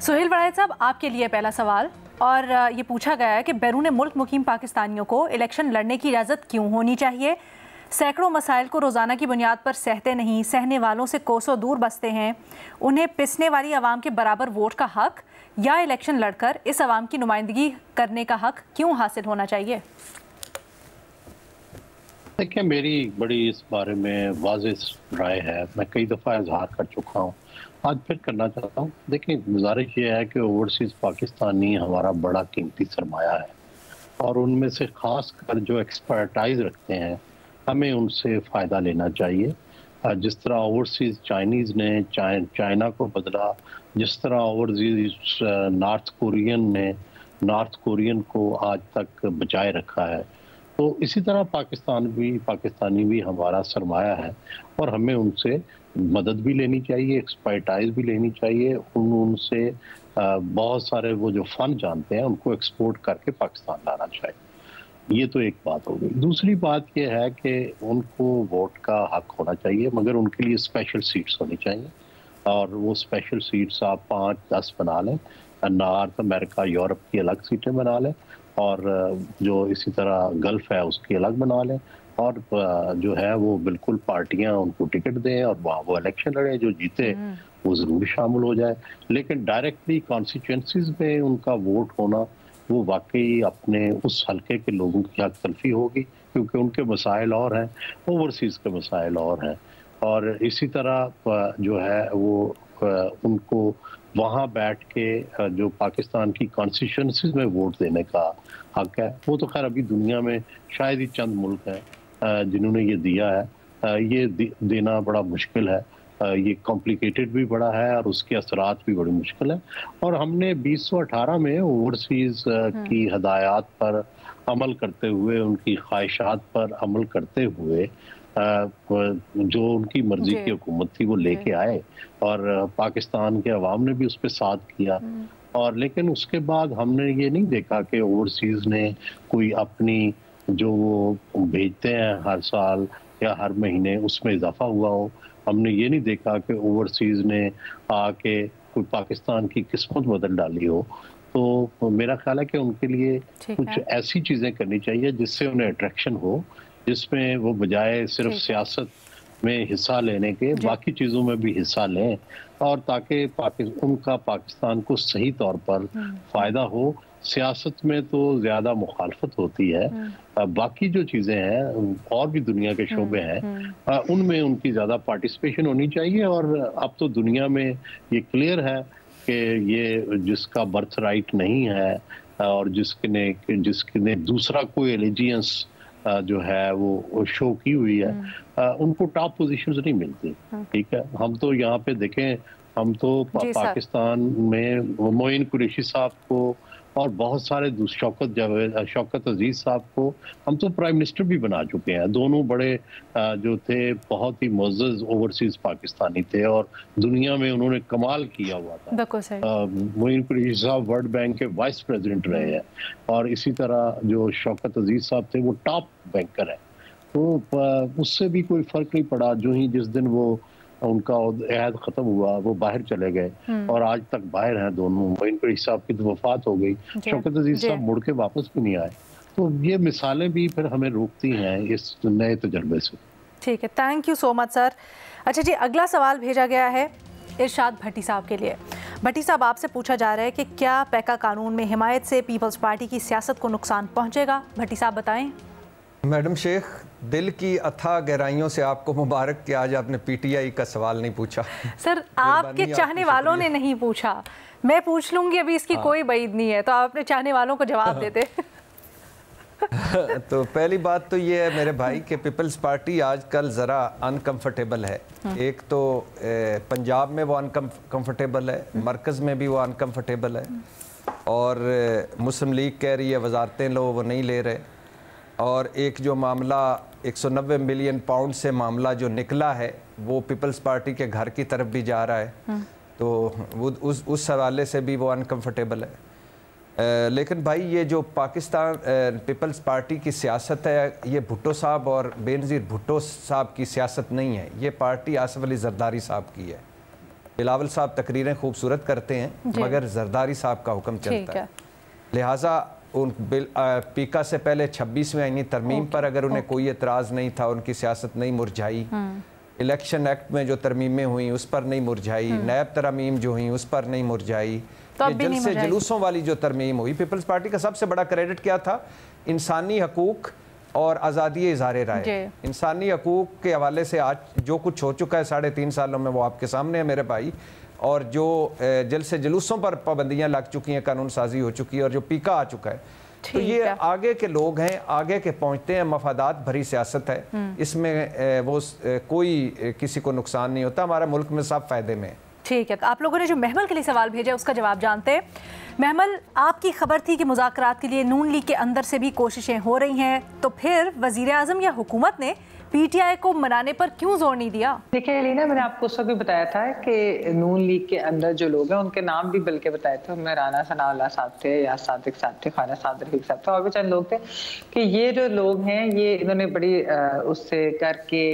सुहेल वड़ैत साहब, आपके लिए पहला सवाल, और ये पूछा गया है कि बैरून मुल्क मुकीम पाकिस्तानियों को इलेक्शन लड़ने की इजाज़त क्यों होनी चाहिए? सैकड़ों मसाइल को रोज़ाना की बुनियाद पर सहते नहीं, सहने वालों से कोसों दूर बसते हैं। उन्हें पिसने वाली आवाम के बराबर वोट का हक या इलेक्शन लड़कर इस आवाम की नुमाइंदगी करने का हक क्यों हासिल होना चाहिए? देखिए, मेरी बड़ी इस बारे में वाज़ेह राय है। मैं कई दफ़ा इजहार कर चुका हूँ, आज फिर करना चाहता हूँ। देखिए, गुजारिश ये है कि ओवरसीज़ पाकिस्तानी हमारा बड़ा कीमती सरमाया है और उनमें से ख़ास कर जो एक्सपर्टाइज रखते हैं, हमें उनसे फ़ायदा लेना चाहिए। जिस तरह ओवरसीज़ चाइनीज़ ने चाइना को बदला, जिस तरह ओवरसीज़ नॉर्थ कोरियन ने नॉर्थ कोरियन को आज तक बचाए रखा है, तो इसी तरह पाकिस्तानी भी हमारा सरमाया है और हमें उनसे मदद भी लेनी चाहिए, एक्सपर्टाइज भी लेनी चाहिए। उनसे बहुत सारे वो जो फ़न जानते हैं उनको एक्सपोर्ट करके पाकिस्तान लाना चाहिए। ये तो एक बात हो गई। दूसरी बात ये है कि उनको वोट का हक होना चाहिए, मगर उनके लिए स्पेशल सीट्स होनी चाहिए और वो स्पेशल सीट्स आप 5-10 बना लें। नॉर्थ अमेरिका, यूरोप की अलग सीटें बना लें और जो इसी तरह गल्फ है उसकी अलग बना लें और जो है वो बिल्कुल पार्टियां उनको टिकट दें और वहाँ वो इलेक्शन लड़े, जो जीते वो ज़रूर शामिल हो जाए। लेकिन डायरेक्टली कॉन्स्टिट्यूंसीज में उनका वोट होना वो वाकई अपने उस हल्के के लोगों की हक तलफी होगी, क्योंकि उनके मसाइल और हैं, ओवरसीज़ के मसाइल और हैं। और इसी तरह जो है वो उनको वहाँ बैठ के जो पाकिस्तान की कॉन्स्टिट्यूंसीज में वोट देने का हक है, वो तो खैर अभी दुनिया में शायद ही चंद मुल्क हैं जिन्होंने ये दिया है। ये देना बड़ा मुश्किल है, ये कॉम्प्लिकेटेड भी बड़ा है और उसके असरात भी बड़ी मुश्किल है। और हमने 2018 में ओवरसीज़ की हदायत पर अमल करते हुए, उनकी ख्वाहिशात पर अमल करते हुए जो उनकी मर्जी की हुकूमत थी वो लेके आए और पाकिस्तान के अवाम ने भी उस पर साथ किया। और लेकिन उसके बाद हमने ये नहीं देखा कि ओवरसीज़ ने कोई अपनी जो वो भेजते हैं हर साल या हर महीने उसमें इजाफा हुआ हो। हमने ये नहीं देखा कि ओवरसीज़ ने आके कोई पाकिस्तान की किस्मत बदल डाली हो। तो मेरा ख्याल है कि उनके लिए कुछ ऐसी चीज़ें करनी चाहिए जिससे उन्हें अट्रैक्शन हो, जिसमें वो बजाय सिर्फ सियासत में हिस्सा लेने के बाकी चीज़ों में भी हिस्सा लें और ताकि उनका पाकिस्तान को सही तौर पर फ़ायदा हो। सियासत में तो ज़्यादा मुखालफत होती है, बाकी जो चीज़ें हैं और भी दुनिया के शोबे हैं उनमें उनकी ज़्यादा पार्टिसिपेशन होनी चाहिए। और अब तो दुनिया में ये क्लियर है कि ये जिसका बर्थ राइट नहीं है और जिसने दूसरा कोई एलिजियंस जो है वो शो की हुई है, उनको टॉप पोजीशंस नहीं मिलती। ठीक है, हम तो यहाँ पे देखें, हम तो पाकिस्तान में मोइन कुरैशी साहब को और बहुत सारे शौकत अजीज साहब को हम तो प्राइम मिनिस्टर भी बना चुके हैं। दोनों बड़े जो थे बहुत ही मुअज़्ज़ज़ ओवरसीज़ पाकिस्तानी थे और दुनिया में उन्होंने कमाल किया हुआ था। मोइन कुरैशी साहब वर्ल्ड बैंक के वाइस प्रेसिडेंट रहे हैं और इसी तरह जो शौकत अजीज साहब थे वो टॉप बैंकर है। तो उससे भी कोई फर्क नहीं पड़ा। जो ही जिस दिन वो उनका अहद खत्म हुआ वो बाहर चले गए और आज तक बाहर हैं दोनों। मोइन कुरैशी साहब की तो वफात हो गई, शौकत अजीज साहब मुड़ के वापस भी नहीं आए। तो ये मिसालें भी फिर हमें रोकती हैं इस नए तजर्बे से। ठीक है, thank you so much sir. अच्छा जी, अगला सवाल भेजा गया है इरशाद भट्टी साहब के लिए। भट्टी साहब, आपसे पूछा जा रहा है कि क्या पैका कानून में हिमायत से पीपल्स पार्टी की सियासत को नुकसान पहुँचेगा? भट्टी साहब बताएं। मैडम शेख, दिल की अथाह गहराइयों से आपको मुबारक कि आज आपने पीटीआई का सवाल नहीं पूछा। सर, आपके चाहने वालों ने नहीं पूछा, मैं पूछ लूंगी, अभी इसकी कोई बईद नहीं है, तो आप अपने चाहने वालों को जवाब देते। तो पहली बात तो ये है मेरे भाई कि पीपल्स पार्टी आजकल ज़रा अनकंफर्टेबल है। एक तो पंजाब में वो अनकंफर्टेबल है, मरकज़ में भी वो अनकंफर्टेबल है और मुस्लिम लीग कह रही है वजारतें लो, वो नहीं ले रहे। और एक जो मामला 190 मिलियन पाउंड से मामला जो निकला है वो पीपल्स पार्टी के घर की तरफ भी जा रहा है, तो वो उस हवाले से भी वो अनकंफर्टेबल है। लेकिन भाई ये जो पाकिस्तान पीपल्स पार्टी की सियासत है, ये भुट्टो साहब और बेनज़ीर भुट्टो साहब की सियासत नहीं है, ये पार्टी आसिफ अली जरदारी साहब की है। बिलावल साहब तकरीरें खूबसूरत करते हैं मगर जरदारी साहब का हुक्म चलता है, लिहाजा उन पीका से पहले 26वें आईनी तरमीम पर अगर उन्हें कोई एतराज़ नहीं था, उनकी सियासत नहीं मुरझाई, इलेक्शन एक्ट में जो तरमीमें हुई उस पर नहीं मुरझाई, नैब तरमीम जो हुई उस पर नहीं मुरझाई, तो जलसे जुलूसों वाली जो तरमीम हुई, पीपल्स पार्टी का सबसे बड़ा क्रेडिट क्या था? इंसानी हकूक़ और आज़ादी इज़हार राय। इंसानी हकूक़ के हवाले से आज जो कुछ हो चुका है 3.5 सालों में वो आपके सामने है मेरे भाई, और जो जलसे जुलूसों पर पाबंदियाँ लग चुकी हैं, कानून साजी हो चुकी है और जो पीका आ चुका है, तो ये आगे के लोग हैं, आगे के पहुंचते हैं, मफादात भरी सियासत है, इसमें वो कोई किसी को नुकसान नहीं होता, हमारा मुल्क में सब फायदे में। ठीक है, आप लोगों ने जो महमल के लिए सवाल भेजा उसका जवाब जानते हैं। महमल, आपकी खबर थी कि मुज़ाकरात के लिए नून लीग के अंदर से भी कोशिशें हो रही हैं, तो फिर वज़ीर आज़म या हुकूमत ने पीटीआई को मनाने पर क्यों जोर नहीं दिया? देखिए अलीना, मैंने आपको उसको भी बताया था कि नून लीग के अंदर जो लोग हैं उनके नाम भी बल्कि बताए थे, उनमें राना सनाउल्लाह साहब थे, या सादिक साहब थे, खाना साद रफीक साहब थे, और भी चंद लोग थे कि ये जो लोग हैं ये इन्होंने बड़ी उससे करके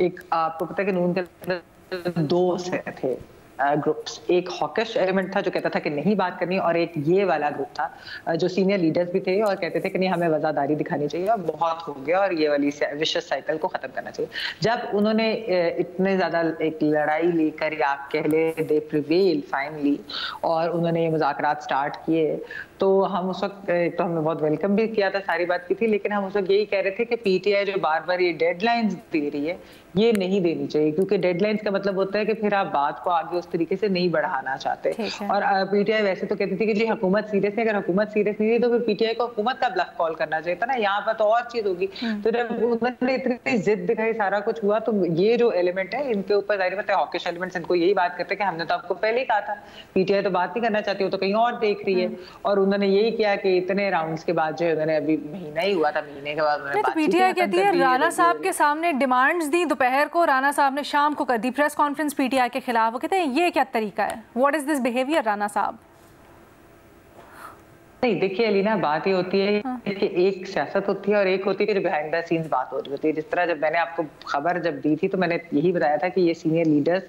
एक, आपको पता है कि नून के अंदर 2 से थे ग्रुप्स, एक हॉकिश एलिमेंट था जो कहता था कि नहीं बात करनी, और एक ये वाला ग्रुप था जो सीनियर लीडर्स भी थे और कहते थे कि नहीं हमें वफादारी दिखानी चाहिए और बहुत हो गया और ये वाली विशियस साइकिल को खत्म करना चाहिए। जब उन्होंने इतने ज्यादा एक लड़ाई लेकर, या आप कह ले दे प्रिवेल फाइनली, और उन्होंने ये मुज़ाकरात स्टार्ट किए, तो हम उस वक्त तो हमने बहुत वेलकम भी किया था, सारी बात की थी, लेकिन हम उस वक्त यही कह रहे थे कि पीटीआई जो बार बार ये डेडलाइंस दे रही है ये नहीं देनी चाहिए, क्योंकि डेडलाइंस का मतलब होता है कि फिर आप बात को आगे उस तरीके से नहीं बढ़ाना चाहते। और पीटीआई वैसे तो कहती थी कि जी हुकूमत सीरियस है, अगर हुकूमत सीरियस नहीं थी तो फिर पीटीआई को हुकूमत का ब्लफ कॉल करना चाहिए था ना, यहाँ पर तो और चीज होगी। तो जब उन्होंने इतनी जिद दिखाई, सारा कुछ हुआ, तो ये जो एलिमेंट है इनके ऊपर जाहिर बात है हॉकिश एलिमेंट्स इनको यही बात करते हैं कि हमने तो आपको पहले ही कहा था, पीटीआई तो बात नहीं करना चाहती, वो तो कहीं और देख रही है। और उन्होंने यही किया कि इतने राउंड्स के बाद जो उन्होंने, अभी महीना ही हुआ था, महीने के बाद उन्होंने पीटीआई कहती है राना साहब के सामने डिमांड्स दी दोपहर को, राना साहब ने शाम को कर दी प्रेस कॉन्फ्रेंस पीटीआई के खिलाफ। वो कहते हैं ये क्या तरीका है? What is this behaviour Rana साहब? नहीं देखिए अलीना, बात ये होती है कि एक सियासत होती है और एक होती है कि जो बिहाइंड द सीन्स बात हो रही होती है। जिस तरह जब मैंने आपको खबर जब दी थी तो मैंने यही बताया था कि ये सीनियर लीडर्स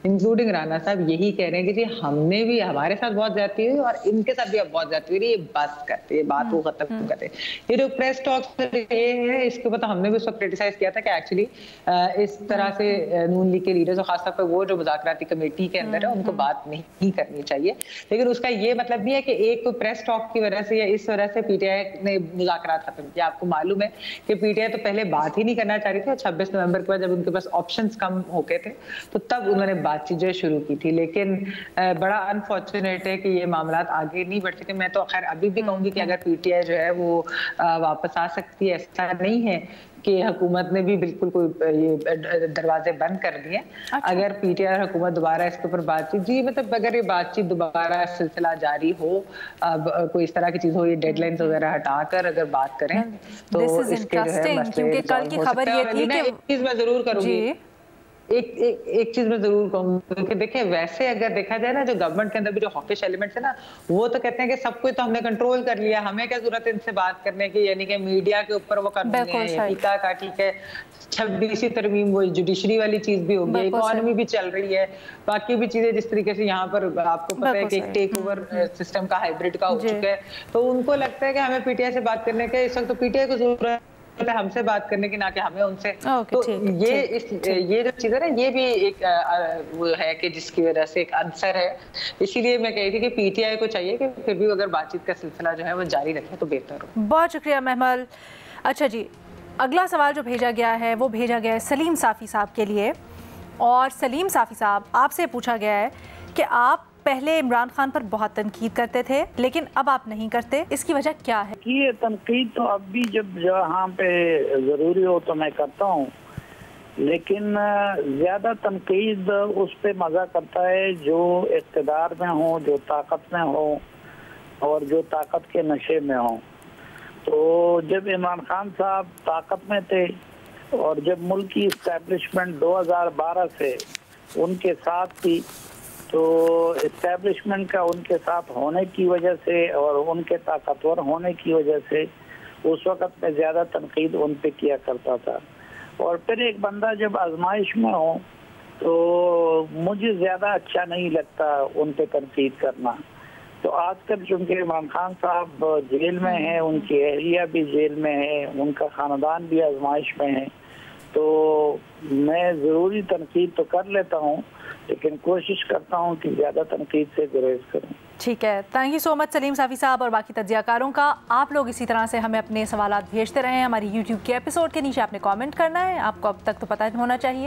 इंक्लूडिंग राना साहब यही कह रहे हैं कि जी हमने भी, हमारे साथ बहुत ज्यादती हुई और इनके साथ भी अब बहुत ज्यादती हुई, ये बस करते, ये बात को खत्म करते। ये जो प्रेस टॉक ये है, इसके ऊपर तो हमने भी उसको क्रिटिसाइज किया था कि एक्चुअली इस तरह से नून लीग के लीडर्स और खासतौर पर वो जो मुज़ाकराती कमेटी के अंदर है उनको बात नहीं करनी चाहिए। लेकिन उसका ये मतलब नहीं है कि एक प्रेस टॉक की वजह से या इस वजह से पीटीआई ने मुज़ाकरात खत्म किया। आपको मालूम है कि पीटीआई तो पहले बात ही नहीं करना चाह रही थी, 26 नवंबर के बाद जब उनके पास ऑप्शंस कम हो गए थे तो तब उन्होंने बातचीत जो शुरू की थी। लेकिन बड़ा अनफॉर्चुनेट है कि ये मामला आगे नहीं बढ़ सके। मैं तो खैर अभी भी कहूंगी कि अगर पीटीआई जो है वो वापस आ सकती है, ऐसा नहीं है कि हुकूमत ने भी बिल्कुल कोई ये दरवाजे बंद कर दिए। अगर पीटीआई और हुकूमत दोबारा इसके ऊपर बातचीत, जी मतलब अगर ये बातचीत दोबारा सिलसिला जारी हो, कोई इस तरह की चीज हो, ये डेडलाइंस वगैरह हटाकर अगर बात करें तो इसके जो है मसले कल की खबर ये थी कि एक चीज मैं जरूर करूंगी, एक चीज मैं जरूर कहूंगी कि देखिए वैसे अगर देखा जाए ना, जो गवर्नमेंट के अंदर भी जो हॉकिश एलिमेंट्स है ना, वो तो कहते हैं कि सब कुछ तो हमने कंट्रोल कर लिया, हमें क्या जरूरत है इनसे बात करने की, यानी कि मीडिया के ऊपर वो कानून है, ठीक है 26वीं तरमीम वो जुडिशरी वाली चीज भी होगी, इकोनॉमी भी चल रही है, बाकी भी चीजें जिस तरीके से यहाँ पर आपको पता है कि एक टेक ओवर सिस्टम का हाइब्रिड का हो चुका है, तो उनको लगता है कि हमें पीटीआई से बात करने के इस वक्त तो पीटीआई को जरूरत है हमसे बात करने की, ना कि हमें उनसे। तो ये जो चीज है ना, ये भी एक वो है कि जिसकी वजह से एक आंसर है। इसीलिए मैं कह रही थी कि पीटीआई को चाहिए कि फिर भी अगर बातचीत का सिलसिला जो है वो जारी रखे तो बेहतर हो। बहुत शुक्रिया महमल। अच्छा जी, अगला सवाल जो भेजा गया है वो भेजा गया है सलीम साफ़ी साहब के लिए, और सलीम साफ़ी साहब आपसे पूछा गया है कि आप पहले इमरान खान पर बहुत तनकीद करते थे लेकिन अब आप नहीं करते, इसकी वजह क्या है? ये तनकीद तो अब भी जब जहाँ पे ज़रूरी हो तो मैं करता हूँ, लेकिन ज़्यादा तनकीद उस पे मज़ा करता है जो इक़्तिदार में हो, जो ताकत में हो और जो ताकत के नशे में हो। तो जब इमरान खान साहब ताकत में थे और जब मुल्क की इस्टेब्लिशमेंट 2012 से उनके साथ थी, तो इस्टेब्लिशमेंट का उनके साथ होने की वजह से और उनके ताकतवर होने की वजह से उस वक़्त में ज़्यादा तनकीद उन पे किया करता था। और फिर एक बंदा जब आजमाइश में हो तो मुझे ज़्यादा अच्छा नहीं लगता उन पे तनकीद करना। तो आजकल चूंकि इमरान खान साहब जेल में हैं, उनकी अहलिया भी जेल में है, उनका ख़ानदान भी आजमाइश में है, तो मैं ज़रूरी तनकीद तो कर लेता हूँ, लेकिन कोशिश करता हूँ कि ज़्यादा तनकीद से गुरेज करूँ। ठीक है, thank you so much Saleem Safi साहब और बाकी तज्ज़ियाकारों का। आप लोग इसी तरह से हमें अपने सवालात भेजते रहें। हमारी यूट्यूब के एपिसोड के नीचे आपने कमेंट करना है, आपको अब तक तो पता होना चाहिए।